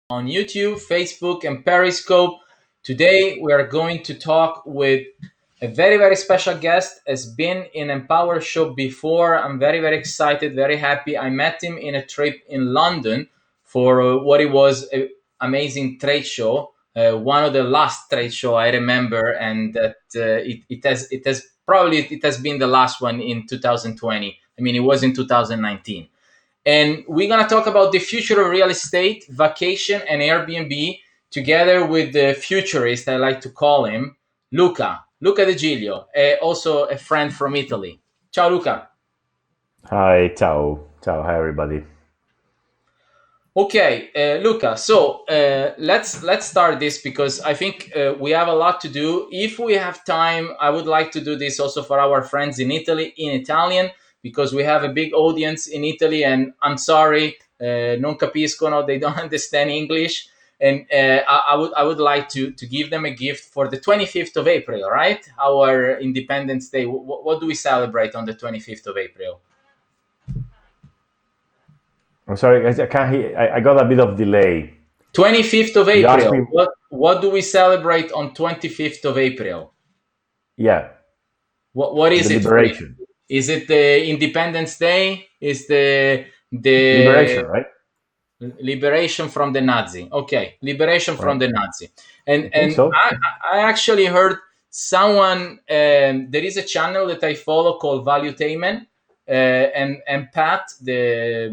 on YouTube, Facebook, and Periscope. Today, we are going to talk with a very, very special guest. Has been in Empower Show before. I'm very, very excited, very happy. I met him in a trip in London for what it was an amazing trade show. One of the last trade show I remember, and that it has been the last one in 2020. I mean, it was in 2019. And we're going to talk about the future of real estate, vacation, and Airbnb together with the futurist, I like to call him, Luca De Giglio, also a friend from Italy. Ciao, Luca. Hi, ciao. Ciao, hi everybody. Okay, Luca. So let's start this because I think we have a lot to do. If we have time, I would like to do this also for our friends in Italy in Italian because we have a big audience in Italy. And I'm sorry, non capiscono, they don't understand English. And I would like to give them a gift for the 25th of April, right? Our Independence Day. What do we celebrate on the 25th of April? I'm sorry, guys, I can't hear. I got a bit of delay. 25th of You asked me, April. What do we celebrate on 25th of April? yeah, What the is it for you? liberation. Is it the Independence Day? Is the Liberation, right? liberation from the Nazi? Okay, liberation from Right. the Nazi. And I think and so. I actually heard someone. There is a channel that I follow called Valuetainment, and Pat, the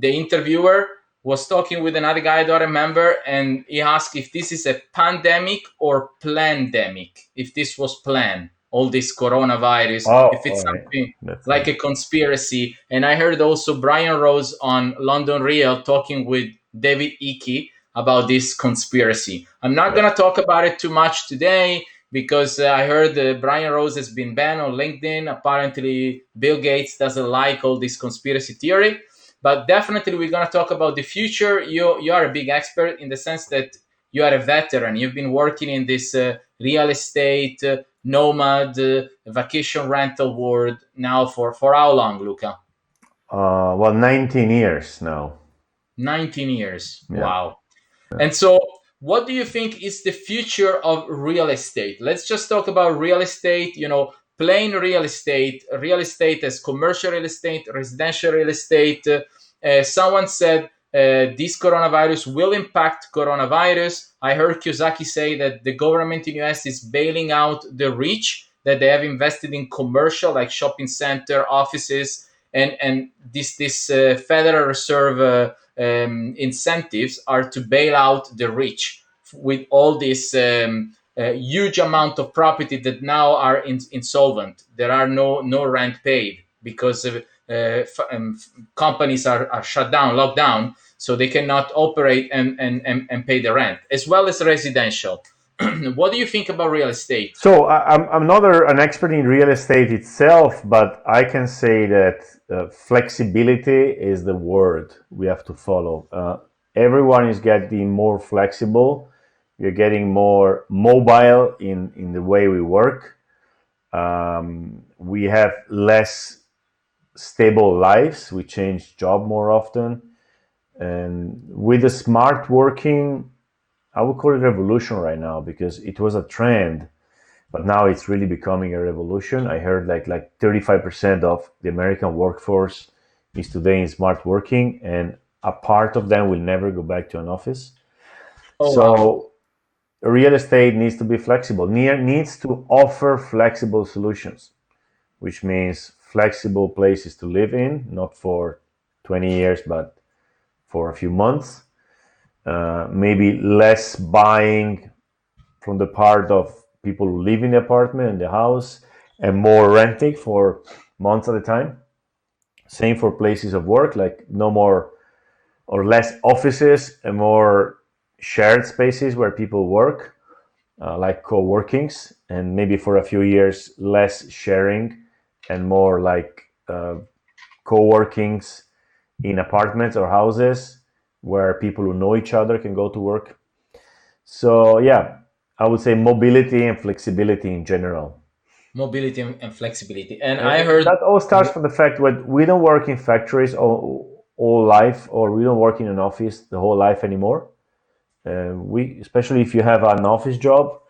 interviewer, was talking with another guy I don't remember, and he asked if this is a pandemic or plandemic. If this was planned, all this coronavirus, Oh, if it's all right. something That's like a conspiracy. And I heard also Brian Rose on London Real talking with David Icke about this conspiracy. I'm not yeah. going to talk about it too much today because I heard Brian Rose has been banned on LinkedIn. Apparently, Bill Gates doesn't like all this conspiracy theory. But definitely, we're going to talk about the future. You are a big expert in the sense that you are a veteran. You've been working in this real estate, nomad, vacation rental world now for how long, Luca? Well, 19 years now. 19 years. Yeah. Wow. And so, what do you think is the future of real estate? Let's just talk about real estate, plain real estate as commercial real estate, residential real estate. Someone said this coronavirus will impact coronavirus. I heard Kiyosaki say that the government in US is bailing out the rich that they have invested in commercial, like shopping center, offices, and this Federal Reserve incentives are to bail out the rich with all this huge amount of property that now are insolvent. There are no rent paid because companies are shut down, locked down, so they cannot operate and pay the rent, as well as residential. What do you think about real estate? So I'm not an expert in real estate itself, but I can say that flexibility is the word we have to follow. Everyone is getting more flexible. We're getting more mobile in the way we work. We have less stable lives. We change job more often. And with the smart working, I would call it a revolution right now because it was a trend, but now it's really becoming a revolution. I heard like 35% of the American workforce is today in smart working, and a part of them will never go back to an office. Oh wow. So real estate needs to be flexible, needs to offer flexible solutions, which means flexible places to live in, not for 20 years, but for a few months. Maybe less buying from the part of people who live in the apartment and the house, and more renting for months at a time. Same for places of work, like no more or less offices and more shared spaces where people work, like co-workings, and maybe for a few years less sharing and more like co-workings in apartments or houses where people who know each other can go to work. So yeah, I would say mobility and flexibility in general. Mobility and flexibility. And I And heard. that all starts from the fact that we don't work in factories all life, or we don't work in an office the whole life anymore. We, especially if you have an office job,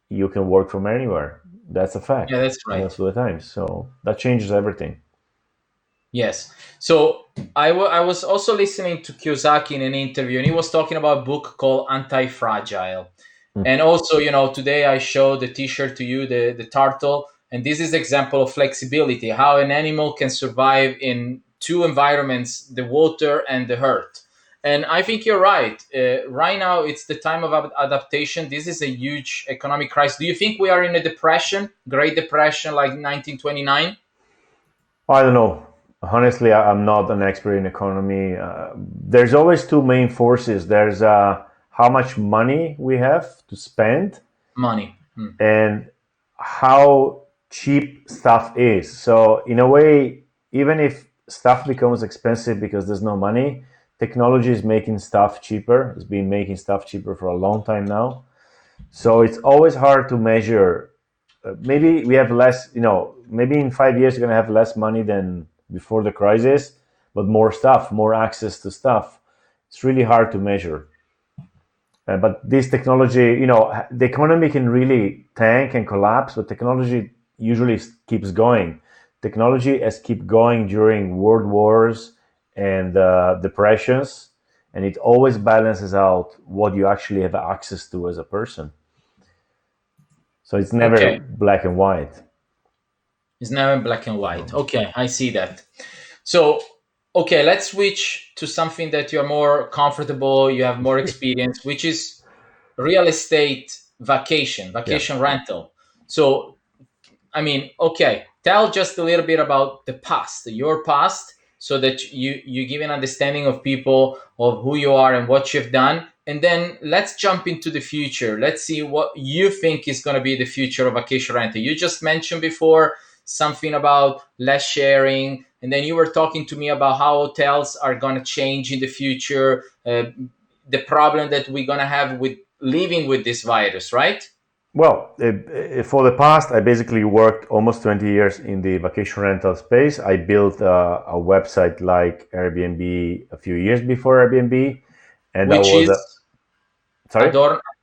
you can work from anywhere. That's a Yeah, fact that's right. most of the time. So that changes everything. Yes. So I was also listening to Kiyosaki in an interview, and he was talking about a book called Anti-Fragile. Mm. And also, today I showed the T-shirt to you, the turtle, and this is example of flexibility, how an animal can survive in two environments, the water and the earth. And I think you're right. Right now, it's the time of adaptation. This is a huge economic crisis. Do you think we are in a depression, Great Depression, like 1929? I don't know. Honestly, I'm not an expert in economy. There's always two main forces. There's how much money we have to spend Money. Hmm. and how cheap stuff is. So, in a way, even if stuff becomes expensive because there's no money, technology is making stuff cheaper. It's been making stuff cheaper for a long time now. So, it's always hard to measure. Maybe we have less, maybe in 5 years, you're going to have less money than before the crisis, but more stuff, more access to stuff. It's really hard to measure. But this technology, the economy can really tank and collapse, but technology usually keeps going. Technology has kept going during world wars and depressions, and it always balances out what you actually have access to as a person. So it's never Okay. black and white. It's now in black and white. No. Okay, I see that. So, okay, let's switch to something that you're more comfortable, you have more experience, which is real estate Yeah. vacation rental. So, I mean, okay, tell just a little bit about the past, your past, so that you give an understanding of people of who you are and what you've done, and then let's jump into the future. Let's see what you think is going to be the future of vacation rental. You just mentioned before something about less sharing, and then you were talking to me about how hotels are going to change in the future, the problem that we're going to have with living with this virus, right? Well, for the past, I basically worked almost 20 years in the vacation rental space. I built a website like Airbnb a few years before Airbnb, and that Which was is sorry.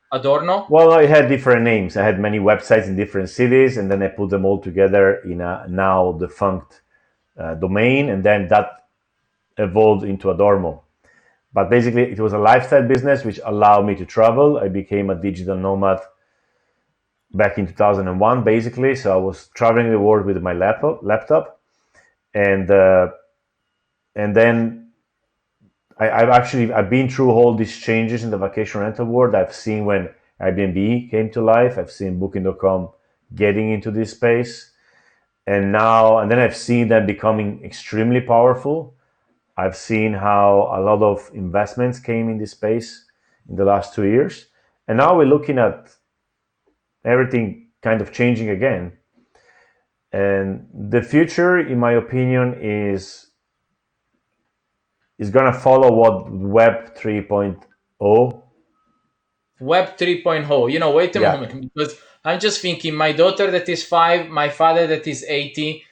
Adorno. Well, I had different names. I had many websites in different cities, and then I put them all together in a now defunct domain, and then that evolved into Adormo. But basically, it was a lifestyle business which allowed me to travel. I became a digital nomad back in 2001, basically. So I was traveling the world with my laptop, and then I've been through all these changes in the vacation rental world. I've seen when Airbnb came to life. I've seen Booking.com getting into this space, and then I've seen them becoming extremely powerful. I've seen how a lot of investments came in this space in the last 2 years, and now we're looking at everything kind of changing again. And the future, in my opinion, is gonna follow what Web 3.0. Web 3.0. Wait a Yeah, moment, because I'm just thinking my daughter that is 5, my father that is 80,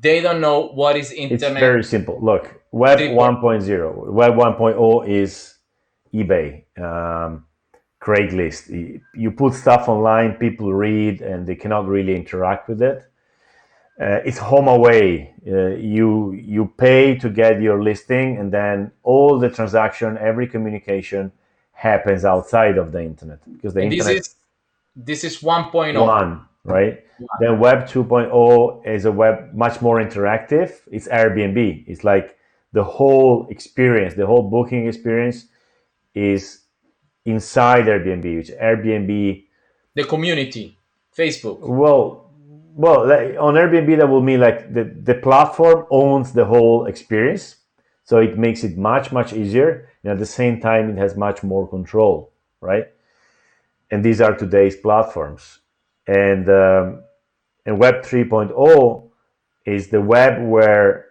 they don't know what is it's internet very simple. Look, Web 3.0. 1.0. Web 1.0 is eBay, Craigslist. You put stuff online, people read, and they cannot really interact with it. It's home away. You pay to get your listing, and then all the transaction, every communication happens outside of the internet because the And this internet is this is 1.0. one, right? Then Web 2.0 is a web much more interactive. It's Airbnb. It's like the whole experience, the whole booking experience is inside Airbnb, which Airbnb, The community, Facebook. well, like, on Airbnb, that will mean like the platform owns the whole experience. So it makes it much, much easier. And at the same time, it has much more control, right? And these are today's platforms. And Web 3.0 is the web where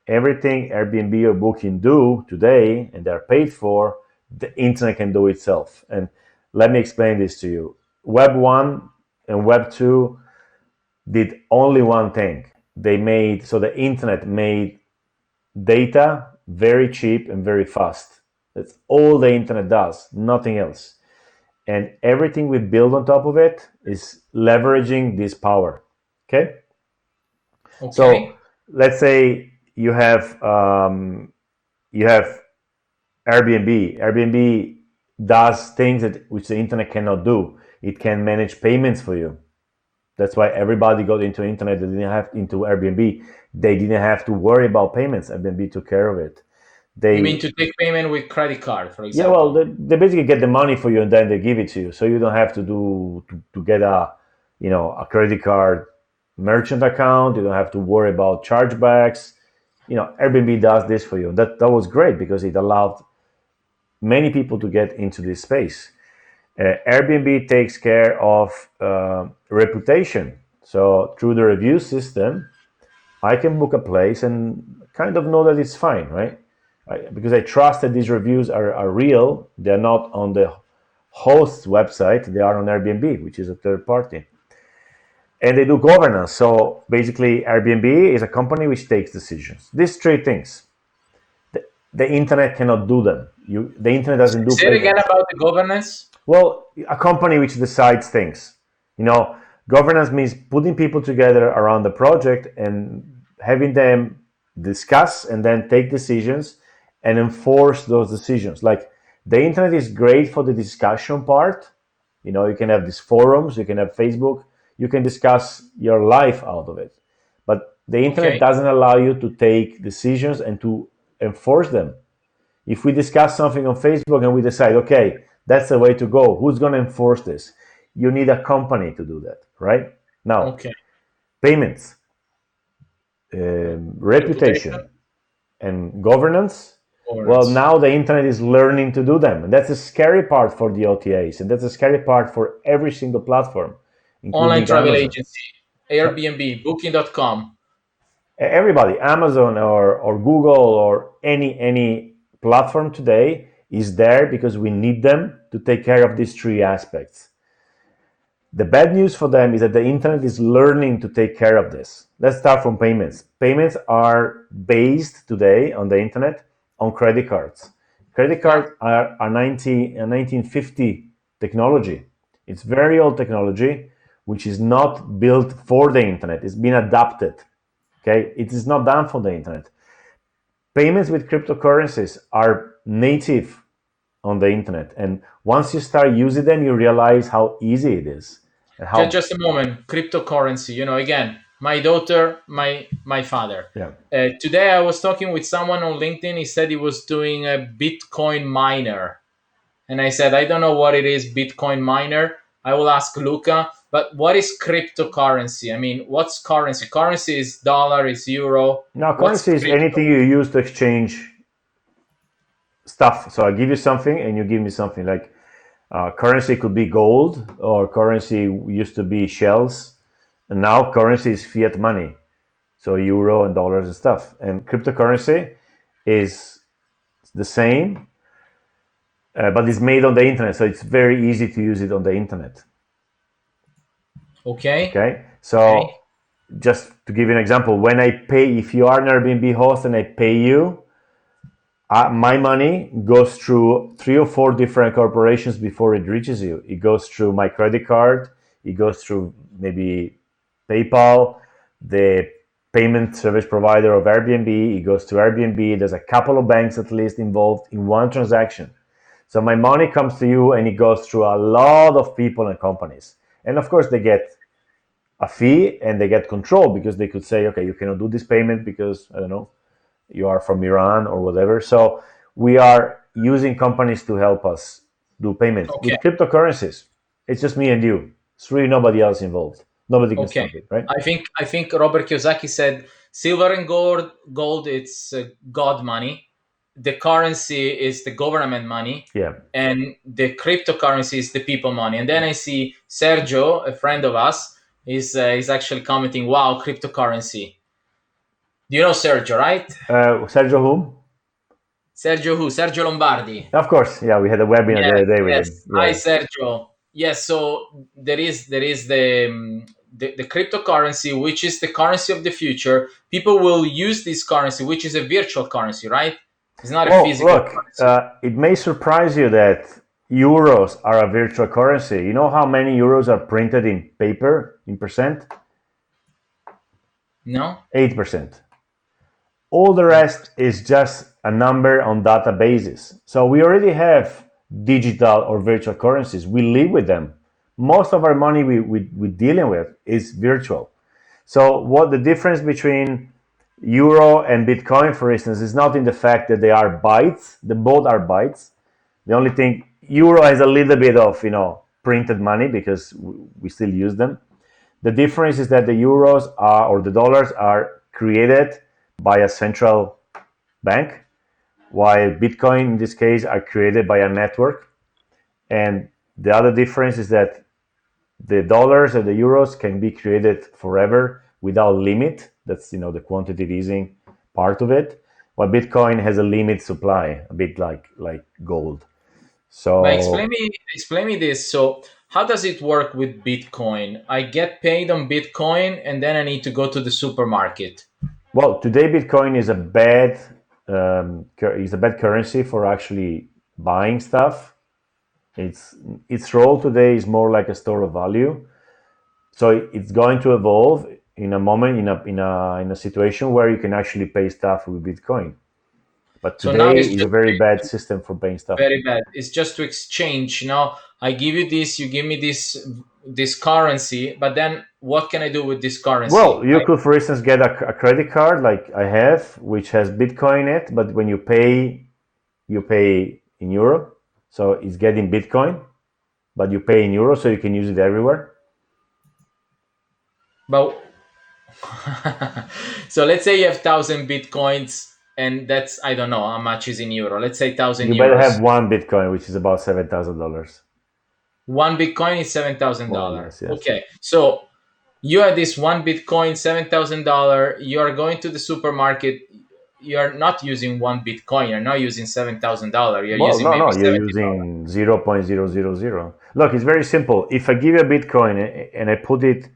everything Airbnb or Booking do today and they're paid for, the internet can do itself. And let me explain this to you. Web 1 and Web 2 did only one thing. The internet made data very cheap and very fast. That's all the internet does, nothing else. And everything we build on top of it is leveraging this power. Okay, so Okay. let's say you have Airbnb. Airbnb does things that which the internet cannot do. It can manage payments for you. That's why everybody got into internet. They didn't have into Airbnb. They didn't have to worry about payments. Airbnb took care of it. You mean They to take payment with credit card, for Yeah, well, example? they basically get the money for you and then they give it to you, so you don't have to to get a credit card merchant account. You don't have to worry about chargebacks. Airbnb does this for you. That was great because it allowed many people to get into this space. Airbnb takes care of reputation. So through the review system, I can book a place and kind of know that it's fine, right? Because I trust that these reviews are real. They're not on the host's website. They are on Airbnb, which is a third party. And they do governance. So basically, Airbnb is a company which takes decisions. These three things. The internet cannot do them. The internet doesn't do Say it again payments. about the governance. Well, a company which decides things. You know, Governance means putting people together around the project and having them discuss and then take decisions and enforce those decisions. Like the internet is great for the discussion part. You can have these forums, you can have Facebook, you can discuss your life out of it. But the internet Okay. doesn't allow you to take decisions and to enforce them. If we discuss something on Facebook and we decide, okay, that's the way to go, who's going to enforce this? You need a company to do that, right? Now, Okay. payments, Reputation, reputation, and governance. Well, governance. now the internet is learning to do them. And that's a scary part for the OTAs. And that's a scary part for every single platform, Online including travel Amazon. agency, Airbnb, Booking.com. Everybody, Amazon or Google or any platform today is there because we need them to take care of these three aspects. The bad news for them is that the internet is learning to take care of this. Let's start from payments. Payments are based today on the internet on credit cards. Credit Yeah. cards are 1950 technology. It's very old technology, which is not built for the internet. It's been adapted. Okay, it is not done for the internet. Payments with cryptocurrencies are native on the internet, and once you start using them, you realize how easy it is and Just, how just a moment. Cryptocurrency. Again, my daughter, my father. yeah. Today I was talking with someone on LinkedIn. He said he was doing a Bitcoin miner, and I said I don't know what it is. Bitcoin miner. I will ask Luca. But what is cryptocurrency? I mean, what's currency? Currency is dollar, is euro. Now, What's currency is crypto? anything you use to exchange stuff. So I give you something, and you give me something. Like currency could be gold, or currency used to be shells, and now currency is fiat money. So euro and dollars and stuff. And cryptocurrency is the same, but it's made on the internet, so it's very easy to use it on the internet. Okay. Okay, Okay. so just to give you an example, when I pay, if you are an Airbnb host and I pay you, my money goes through three or four different corporations before it reaches you. It goes through my credit card, it goes through maybe PayPal, the payment service provider of Airbnb, it goes to Airbnb. There's a couple of banks at least involved in one transaction. So my money comes to you and it goes through a lot of people and companies. And of course, they get a fee and they get control because they could say, okay, you cannot do this payment because, I don't know, you are from Iran or whatever. So we are using companies to help us do payments. Okay. With cryptocurrencies, it's just me and you. It's really nobody else involved. Nobody can Okay. stop it, right? I think Robert Kiyosaki said silver and gold it's God money. The currency is the government money, Yeah. and the cryptocurrency is the people money. And then I see Sergio, a friend of us, is actually commenting, "Wow, cryptocurrency." Do you know Sergio, right? Sergio whom? Sergio who? Sergio Lombardi. Of course. Yeah, we had a webinar the Yes, other day with yes. him. Hi, Yeah. Sergio. Yes, so there is the cryptocurrency, which is the currency of the future. People will use this currency, which is a virtual currency, right? It's not a Well, physical look, currency. it may surprise you that euros are a virtual currency. You know how many euros are printed in paper in percent? No. 8%. All the rest is just a number on databases. So we already have digital or virtual currencies. We live with them. Most of our money we're dealing with is virtual. So what the difference between euro and Bitcoin, for instance, is not in the fact that they are bytes. The both are bytes. The only thing, euro has a little bit of printed money because we still use them. The difference is that the euros are or the dollars are created by a central bank, while Bitcoin in this case are created by a network. And the other difference is that the dollars and the euros can be created forever without limit. That's the quantitative easing part of it. While Bitcoin has a limit supply, a bit like gold. But So, explain me this. So how does it work with Bitcoin? I get paid on Bitcoin and then I need to go to the supermarket. well, today Bitcoin is a bad currency for actually buying stuff. Its role today is more like a store of value. So it's going to evolve in a moment in a situation where you can actually pay stuff with Bitcoin. But So now today it's is a just very bad system for paying stuff. very bad. It's just to exchange. I give you this, you give me this currency, but then what can I do with this Well, currency? you could, for instance, get a credit card like I have, which has Bitcoin in it, but when you pay in euro, so it's getting Bitcoin, but you pay in euro, so you can use it everywhere. But so let's say you have 1,000 bitcoins, and that's, I don't know how much is in euro. Let's say thousand You better have euros. one Bitcoin, which is about $7,000. One Bitcoin is seven thousand More or dollar. less, yes. Okay, so you have this one Bitcoin, $7,000. You are going to the supermarket. You are not using one Bitcoin. You're not using $7,000. You're Well, using no, maybe no, you're $70. using 0.000. Look, it's very simple. If I give you a Bitcoin and I put it,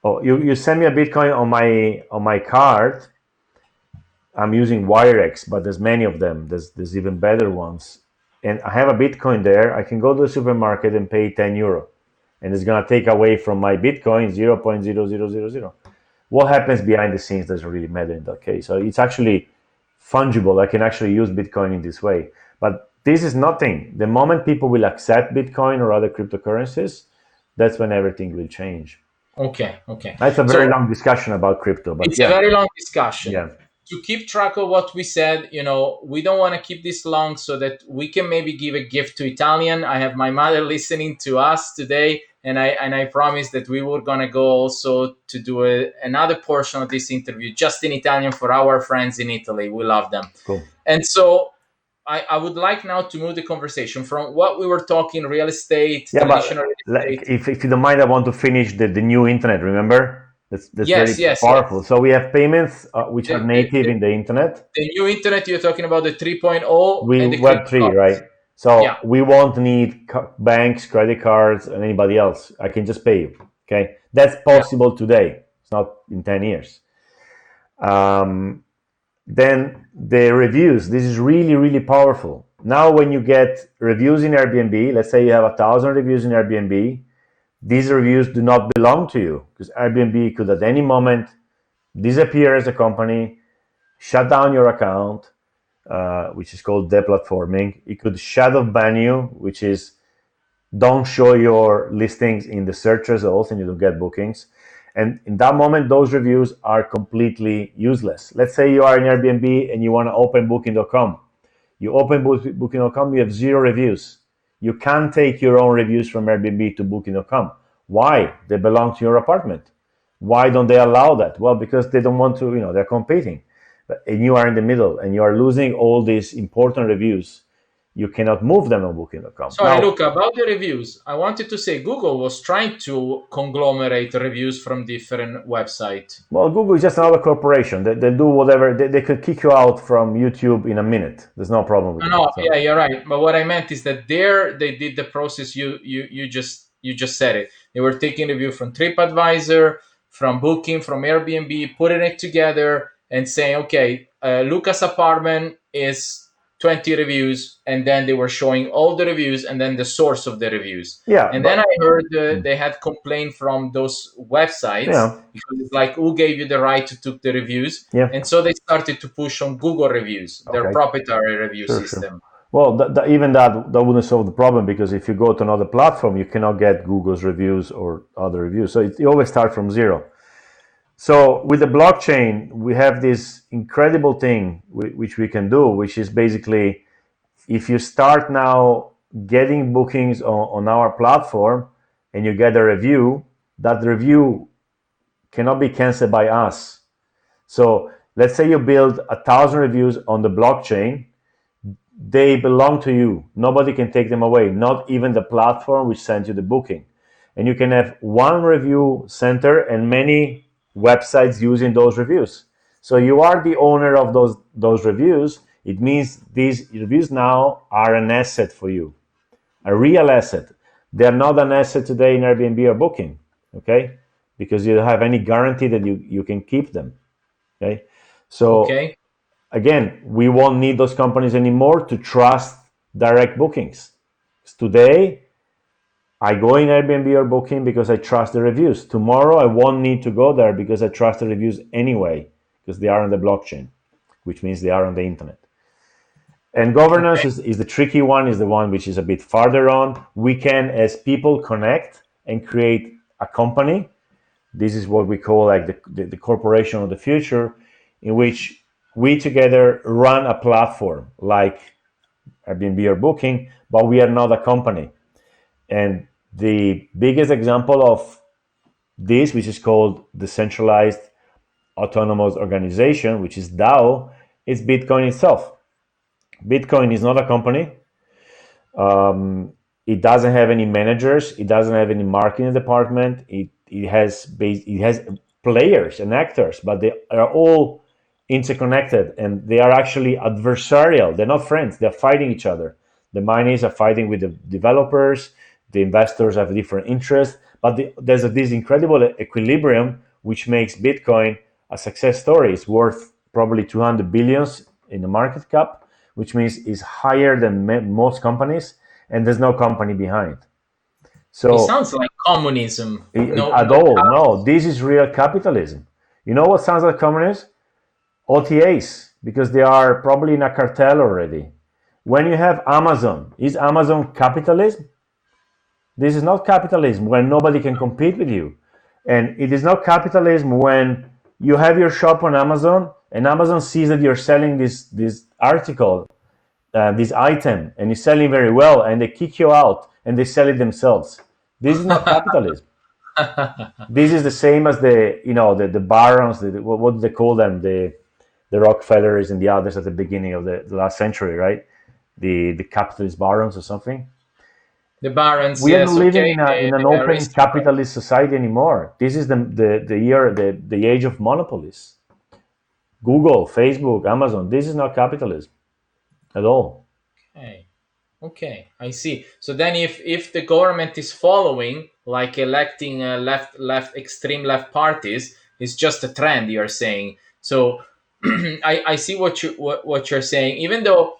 oh, you send me a Bitcoin on my card. I'm using Wirex, but there's many of them. There's even better ones. And I have a Bitcoin there. I can go to the supermarket and pay 10 euro. And it's going to take away from my Bitcoin 0.0000. What happens behind the scenes doesn't really matter in that case. So it's actually fungible. I can actually use Bitcoin in this way. But this is nothing. The moment people will accept Bitcoin or other cryptocurrencies, that's when everything will change. Okay, okay. That's a very So long discussion about crypto, but it's a yeah, very long discussion. yeah, To keep track of what we said, we don't want to keep this long so that we can maybe give a gift to Italian. I have my mother listening to us today, and I promised that we were gonna go also to do another portion of this interview just in Italian for our friends in Italy. We love them, cool. and so I would like now to move the conversation from what we were talking real estate, Yeah, traditional but real like, estate. if you don't mind, I want to finish the new internet. Remember, that's Yes, very yes, powerful. yes. So we have payments which are The, the, native the, in the internet. the new internet you're talking about, the 3.0 We and the Web three, right? cryptocurrency. So Yeah, we won't need banks, credit cards, and anybody else. I can just pay you. Okay, that's yeah. possible today. It's not in 10 years. Um, then the reviews. This is really, really powerful. Now, when you get reviews in Airbnb, let's say you have 1,000 reviews in Airbnb, these reviews do not belong to you because Airbnb could at any moment disappear as a company, shut down your account, which is called deplatforming. It could shadow ban you, which is don't show your listings in the search results and you don't get bookings. And in that moment, those reviews are completely useless. Let's say you are in Airbnb and you want to open booking.com. You open booking.com, you have 0 reviews. You can't take your own reviews from Airbnb to booking.com. Why? They belong to your apartment. Why don't they allow that? Well, because they don't want to, they're competing. And you are in the middle and you are losing all these important reviews. You cannot move them on booking.com. Sorry, Now, Luca, about the reviews. I wanted to say Google was trying to conglomerate reviews from different websites. well, Google is just another corporation. They'll do whatever. They could kick you out from YouTube in a minute. There's no problem with No, that. no, So, yeah, you're right. But what I meant is that there they did the process you just said it. They were taking review from TripAdvisor, from Booking, from Airbnb, putting it together and saying, okay, Luca's apartment is 20 reviews, and then they were showing all the reviews and then the source of the reviews. Yeah, And then I but heard they had complaint from those websites yeah, because it's like, who gave you the right to took the reviews? yeah. And so they started to push on Google reviews, their Okay, proprietary review sure, sure. system. Well, even that wouldn't solve the problem, because if you go to another platform, you cannot get Google's reviews or other reviews. So you always start from zero. So with the blockchain, we have this incredible thing which we can do, which is basically, if you start now getting bookings on our platform and you get a review, that review cannot be canceled by us. So let's say you build 1,000 reviews on the blockchain, they belong to you. Nobody can take them away, not even the platform which sent you the booking. And you can have one review center and many websites using those reviews. So you are the owner of those reviews. It means these reviews now are an asset for you, a real asset. They are not an asset today in Airbnb or Booking, okay? Because you don't have any guarantee that you can keep them, okay? So Okay. again, we won't need those companies anymore to trust direct bookings. Today, I go in Airbnb or Booking because I trust the reviews. Tomorrow, I won't need to go there because I trust the reviews anyway, because they are on the blockchain, which means they are on the internet. And governance Okay. is the tricky one, is the one which is a bit farther on. We can, as people, connect and create a company. This is what we call like the corporation of the future, in which we together run a platform like Airbnb or Booking, but we are not a company. And the biggest example of this, which is called decentralized autonomous organization, which is DAO, is Bitcoin itself. Bitcoin is not a company. It doesn't have any managers. It doesn't have any marketing department. It has players and actors, but they are all interconnected, and they are actually adversarial. They're not friends. They're fighting each other. The miners are fighting with the developers. The investors have different interests, but there's this incredible equilibrium which makes Bitcoin a success story. It's worth probably 200 billions in the market cap, which means it's higher than most companies, and there's no company behind. It So sounds like communism. No, at no all, no, cows. this is real capitalism. You know what sounds like communism? OTAs, because they are probably in a cartel already. When you have Amazon, is Amazon capitalism? This is not capitalism when nobody can compete with you. And it is not capitalism when you have your shop on Amazon and Amazon sees that you're selling this article, this item, and you're selling very well, and they kick you out and they sell it themselves. This is not capitalism. This is the same as the barons, what do they call them? The Rockefellers and the others at the beginning of the last century, right? The capitalist barons or something. The barons, We are not yes, living okay, in an the open aristocrats. capitalist society anymore. This is the age of monopolies. Google, Facebook, Amazon. This is not capitalism at all. Okay. Okay, I see. So then, if the government is following, like electing extreme left parties, is just a trend you're saying. So I see what you're saying. Even though,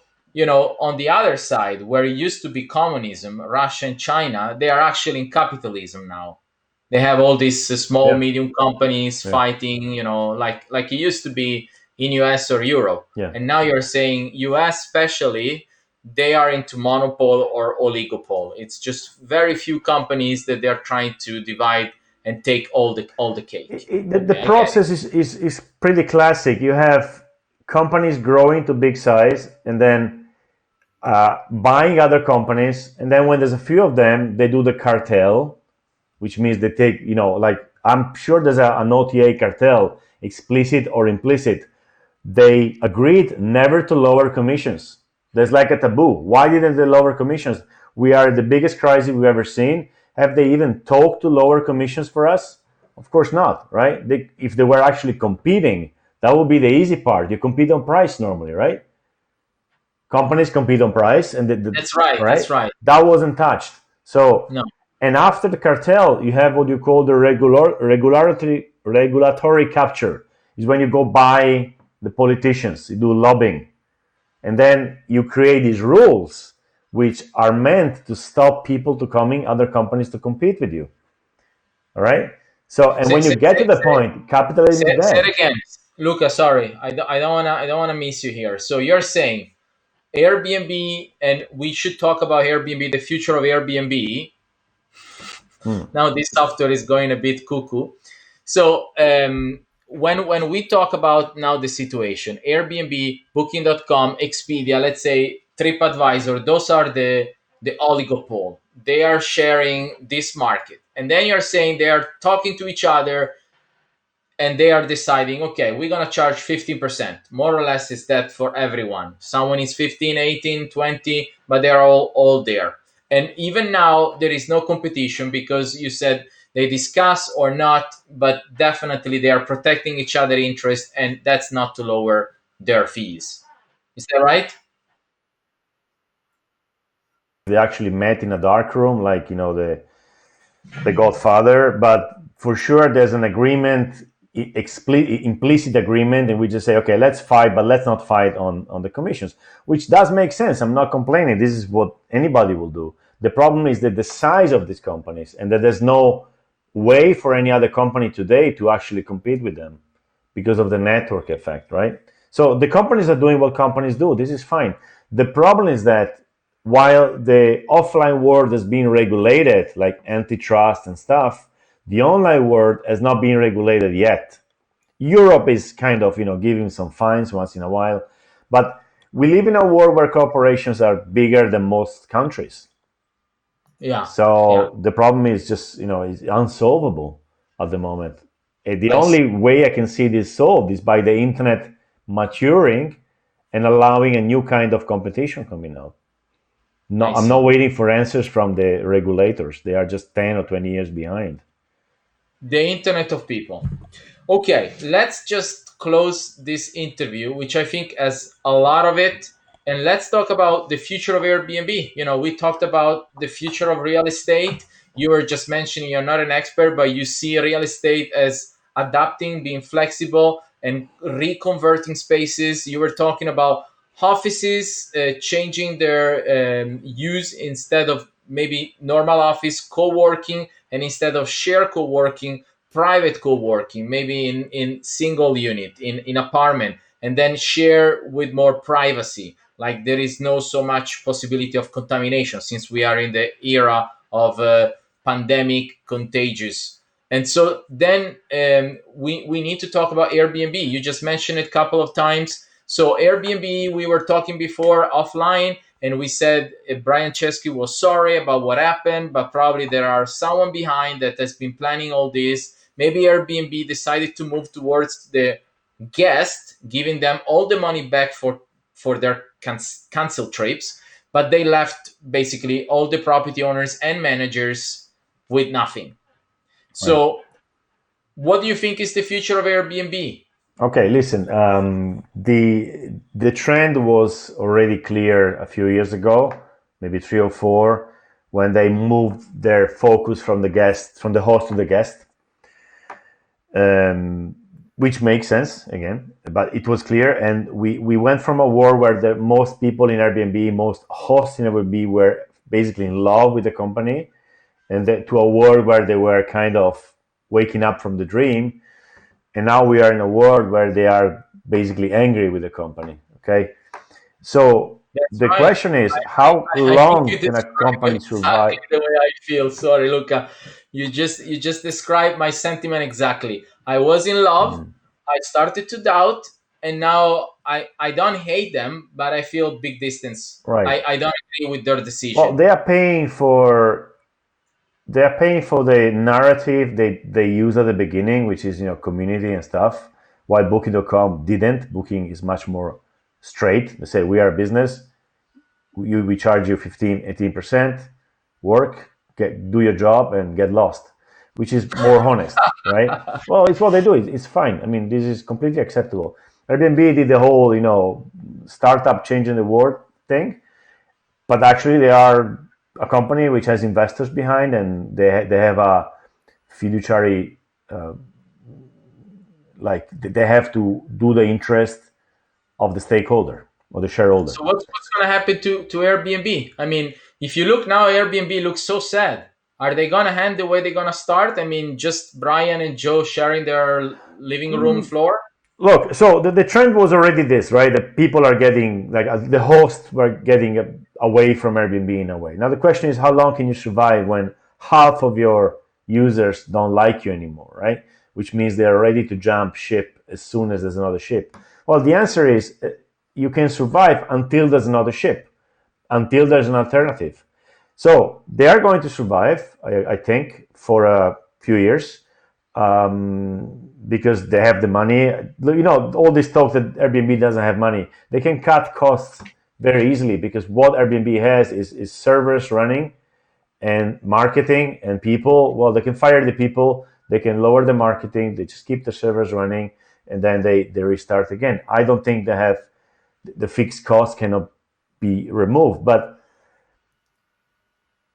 on the other side, where it used to be communism, Russia and China, they are actually in capitalism now. They have all these small Yeah, medium companies yeah, fighting, like it used to be in US or Europe. yeah. And now you're saying US especially, they are into monopole or oligopole. It's just very few companies that they're trying to divide and take all the cake. The Okay, I get it. process is pretty classic. You have companies growing to big size and then buying other companies. And then when there's a few of them, they do the cartel, which means they take, like I'm sure there's an OTA cartel, explicit or implicit. They agreed never to lower commissions. There's like a taboo. Why didn't they lower commissions? We are the biggest crisis we've ever seen. Have they even talked to lower commissions for us? Of course not, right? If they were actually competing, that would be the easy part. You compete on price normally, right? Companies compete on price, and That's right. right, That's right. that wasn't touched. So, No, and after the cartel, you have what you call the regulatory capture. Is when you go buy the politicians, you do lobbying, and then you create these rules which are meant to stop people to coming other companies to compete with you. All right. So, and Say, when you say, get to say, the point, capitalism is say it dead. again, Luca. Sorry, I don't wanna miss you here. So you're saying Airbnb, and we should talk about Airbnb, the future of Airbnb. Hmm. Now this software is going a bit cuckoo. So when we talk about now the situation, Airbnb, Booking.com, Expedia, let's say TripAdvisor, those are the oligopoly. They are sharing this market, and then you're saying they are talking to each other, and they are deciding, okay, we're going to charge 15%, more or less. Is that for everyone? Someone is 15, 18, 20, but they're all there. And even now there is no competition, because you said they discuss or not, but definitely they are protecting each other interest, and that's not to lower their fees. Is that right? They actually met in a dark room, like the Godfather, but for sure there's an agreement, implicit agreement, and we just say, okay, let's fight, but let's not fight on the commissions, which does make sense. I'm not complaining. This is what anybody will do. The problem is that the size of these companies, and that there's no way for any other company today to actually compete with them because of the network effect, right? So the companies are doing what companies do. This is fine. The problem is that while the offline world has been regulated, like antitrust and stuff, the online world has not been regulated yet. Europe is kind of, giving some fines once in a while, but we live in a world where corporations are bigger than most countries. Yeah, yeah, So the problem is just, is unsolvable at the moment. The I see. only way I can see this solved is by the internet maturing and allowing a new kind of competition coming out. No, I I'm not see. waiting for answers from the regulators. They are just 10 or 20 years behind. The internet of people. Okay, let's just close this interview, which I think has a lot of it, and let's talk about the future of Airbnb. We talked about the future of real estate. You were just mentioning you're not an expert, but you see real estate as adapting, being flexible, and reconverting spaces. You were talking about offices changing their use, instead of maybe normal office co-working, and instead of share co-working, private co-working, maybe in single unit, in apartment, and then share with more privacy. Like there is no so much possibility of contamination, since we are in the era of pandemic contagious. And so then we need to talk about Airbnb. You just mentioned it a couple of times. So Airbnb, we were talking before offline, and we said Brian Chesky was sorry about what happened, but probably there are someone behind that has been planning all this. Maybe Airbnb decided to move towards the guest, giving them all the money back for their cancel trips, but they left basically all the property owners and managers with nothing. Right. So, what do you think is the future of Airbnb? Okay, listen. The trend was already clear a few years ago, maybe 3 or 4, when they moved their focus from the host to the guest, um, which makes sense again. But it was clear, and we went from a world where the most people in Airbnb, most hosts in Airbnb were basically in love with the company, and to a world where they were kind of waking up from the dream, and now we are in a world where they are basically angry with the company. Okay, so That's the right. question is, I, how I think you long can a described company exactly survive? the way I feel. Sorry, Luca. You just described my sentiment exactly. I was in love. Mm, I started to doubt, and now I don't hate them, but I feel big distance. right. I don't agree with their Well, decision. they are paying for the narrative they use at the beginning, which is community and stuff. While Booking.com didn't. Booking is much more straight. They say we are a business. We charge you 15, 18%. Work, do your job, and get lost, which is more honest, right? Well, it's what they do. It's fine. I mean, this is completely acceptable. Airbnb did the whole startup changing the world thing, but actually they are a company which has investors behind, and they have a fiduciary, like they have to do the interest of the stakeholder. or the shareholder. So what's going to happen to Airbnb? I mean, if you look now, Airbnb looks so sad. Are they going to hand the way they're going to start? I mean, just Brian and Joe sharing their living room floor. Look, so the trend was already this, right? That people are getting, like, the hosts were getting away from Airbnb in a way. Now the question is, how long can you survive when half of your users don't like you anymore, right? Which means they are ready to jump ship as soon as there's another ship. Well, the answer is, you can survive until there's another ship, until there's an alternative. So they are going to survive, I think, for a few years, because they have the money. You know, all this talk that Airbnb doesn't have money, they can cut costs very easily, because what Airbnb has is servers running and marketing and people. Well, they can fire the people, they can lower the marketing, they just keep the servers running, and then they restart again. I don't think they have the fixed costs cannot be removed, but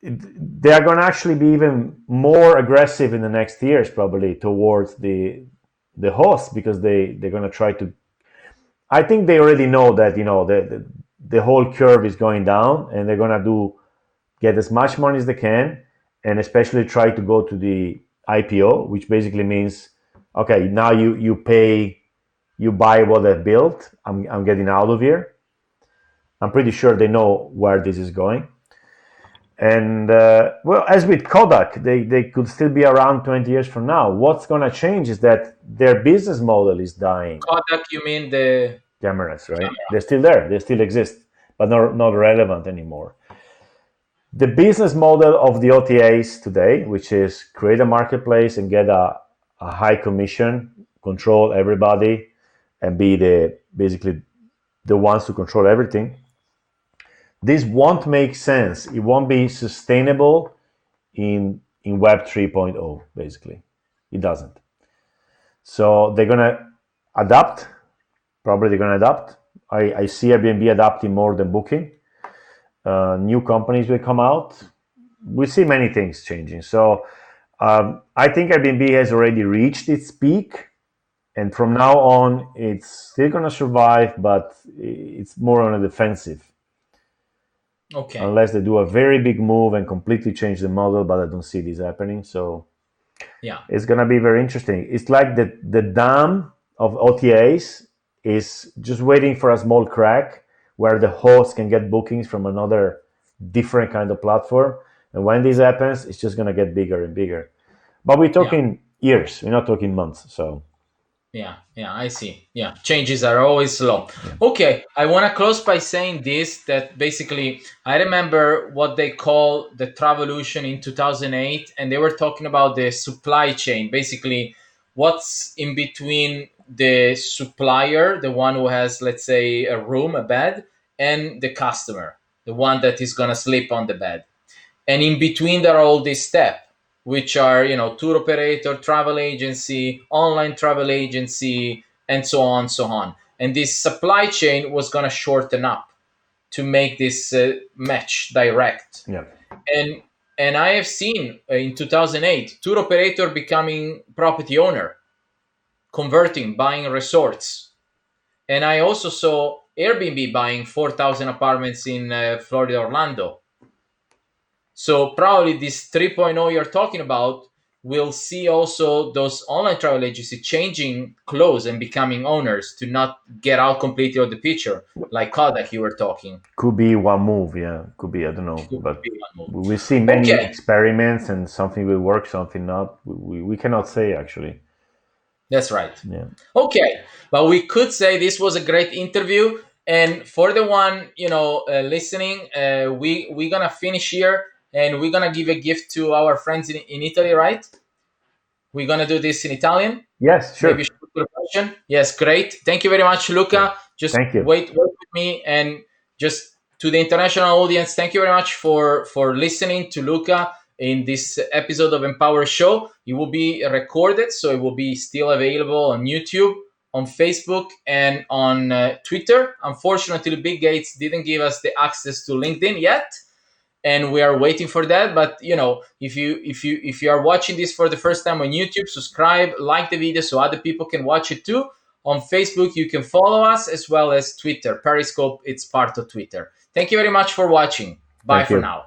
they are going to actually be even more aggressive in the next years, probably, towards the hosts, because they're going to try to. I think they already know that, the whole curve is going down, and they're going to get as much money as they can, and especially try to go to the IPO, which basically means, okay, now you pay, you buy what they've built. I'm getting out of here. I'm pretty sure they know where this is going. And well, as with Kodak, they could still be around 20 years from now. What's going to change is that their business model is dying. Kodak, you mean the Cameras, right? camera? They're still there, they still exist, but not relevant anymore. The business model of the OTAs today, which is create a marketplace and get a high commission, control everybody, and be basically the ones to control everything, this won't make sense. It won't be sustainable in Web 3.0, basically. It doesn't. So they're gonna adapt. Probably they're gonna adapt. I see Airbnb adapting more than Booking. New companies will come out. We see many things changing. So I think Airbnb has already reached its peak, and from now on, it's still gonna survive, but it's more on a defensive, Okay. unless they do a very big move and completely change the model. But I don't see this happening. So Yeah. it's going to be very interesting. It's like the dam of OTAs is just waiting for a small crack where the host can get bookings from another different kind of platform. And when this happens, it's just going to get bigger and bigger. But we're Yeah. talking years, we're not talking months. So Yeah, I see. Yeah, changes are always slow. Okay, I want to close by saying this, that basically I remember what they call the Travolution in 2008, and they were talking about the supply chain, basically what's in between the supplier, the one who has, let's say, a room, a bed, and the customer, the one that is going to sleep on the bed. And in between there are all these steps, which are, tour operator, travel agency, online travel agency, and so on, so on. And this supply chain was going to shorten up to make this match direct. yeah, And I have seen in 2008 tour operator becoming property owner, converting, buying resorts. And I also saw Airbnb buying 4,000 apartments in Florida, Orlando. So probably this 3.0 you're talking about will see also those online travel agencies changing clothes and becoming owners to not get out completely of the picture, like Kodak you were talking. could be one move. Yeah, could be, I don't know, Could but be one move. we see many Okay, experiments, and something will work, something not. We cannot say, actually. that's right. Yeah. Okay, but we could say this was a great interview. And for the one listening, we're gonna finish here, and we're gonna give a gift to our friends in Italy, right? We're gonna do this in Italian. Yes, Maybe sure. short question. Yes, great. Thank you very much, Sure. Luca. Just Thank you. wait with me, and just to the international audience, thank you very much for listening to Luca in this episode of Empower Show. It will be recorded, so it will be still available on YouTube, on Facebook, and on Twitter. Unfortunately, Bill Gates didn't give us the access to LinkedIn yet, and we are waiting for that. But if you are watching this for the first time on YouTube, subscribe, like the video so other people can watch it too. On Facebook, you can follow us, as well as Twitter. Periscope, it's part of Twitter. Thank you very much for watching. Bye Thank for you. now.